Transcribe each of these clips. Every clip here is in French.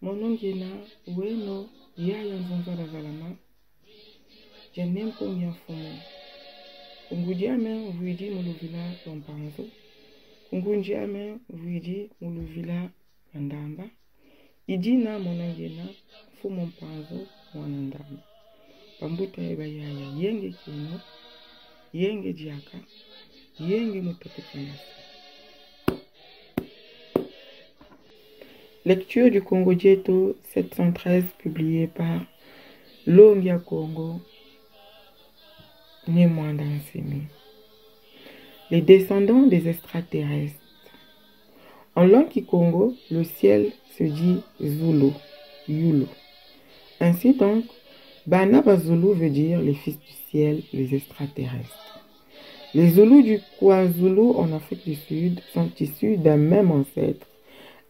Monongena, Weno, Yaya Nzonzala Valama, Janem Pomia Fomo. Kungudiame, Vuidi Muluvila Lompanzo. Kungundiame, Vuidi Muluvila Mandamba. Idina Monongena, Fumon Panzo, Wanandamba. Pambuta Eba Yaya, Yenge Kino, Yenge Diaka, Yenge Mutapekanasi. Lecture du Congo Dieto 713 publiée par Longia Congo, Némoanda Nsemi. Les descendants des extraterrestres. En langue Kikongo, le ciel se dit Zulu, Yulo. Ainsi donc, Banaba Zulu veut dire les fils du ciel, les extraterrestres. Les Zulus du KwaZulu en Afrique du Sud sont issus d'un même ancêtre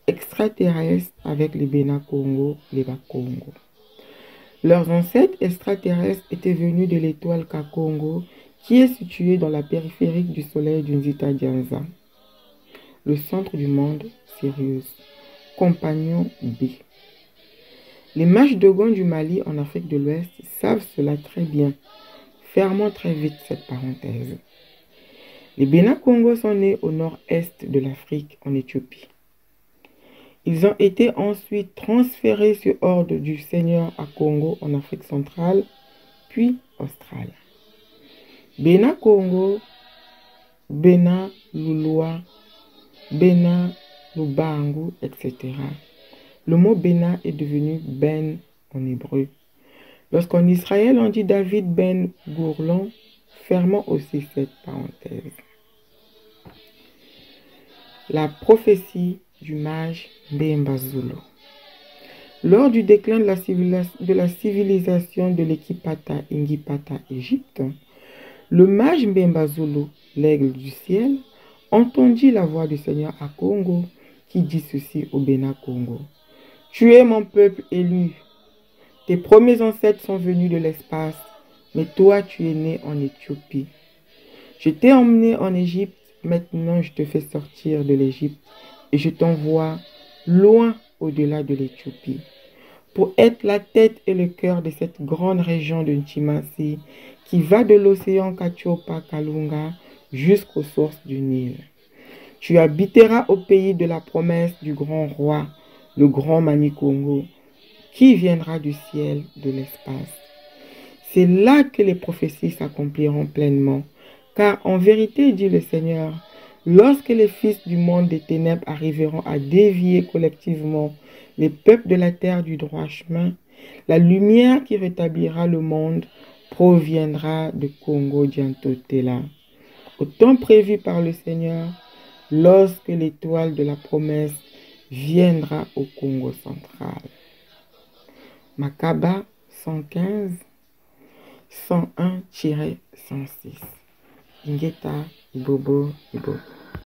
extraterrestres avec les Bena Congo, les Bakongo. Leurs ancêtres extraterrestres étaient venus de l'étoile Kakongo, qui est située dans la périphérie du soleil du Nzita Dianza, le centre du monde, Sirius, compagnon B. Les mages Dogon du Mali en Afrique de l'Ouest savent cela très bien. Fermons très vite cette parenthèse. Les Bena Congo sont nés au nord-est de l'Afrique, en Éthiopie. Ils ont été ensuite transférés sur ordre du Seigneur à Congo en Afrique centrale, puis australe. Bena Congo, Bena Lulua, Bena Lubangu, etc. Le mot Bena est devenu Ben en hébreu. Lorsqu'en Israël on dit David Ben Gourlon, fermons aussi cette parenthèse. La prophétie du mage Mbemba Zulu. Lors du déclin de la civilisation de l'Ekipata Ingipata Égypte, le mage Mbemba Zulu, l'aigle du ciel, entendit la voix du Seigneur à Congo qui dit ceci au Bena Congo. Tu es mon peuple élu. Tes premiers ancêtres sont venus de l'espace, mais toi tu es né en Éthiopie. Je t'ai emmené en Égypte, maintenant je te fais sortir de l'Égypte et je t'envoie loin au-delà de l'Éthiopie, pour être la tête et le cœur de cette grande région de Ntimasi qui va de l'océan Kachiopa Kalunga jusqu'aux sources du Nil. Tu habiteras au pays de la promesse du grand roi, le grand Manikongo, qui viendra du ciel, de l'espace. C'est là que les prophéties s'accompliront pleinement, car en vérité, dit le Seigneur, lorsque les fils du monde des ténèbres arriveront à dévier collectivement les peuples de la terre du droit chemin, la lumière qui rétablira le monde proviendra de Congo Diantotela. Au temps prévu par le Seigneur, lorsque l'étoile de la promesse viendra au Congo central. Makaba 115, 101-106. Ingeta, Ibobo, Ibo.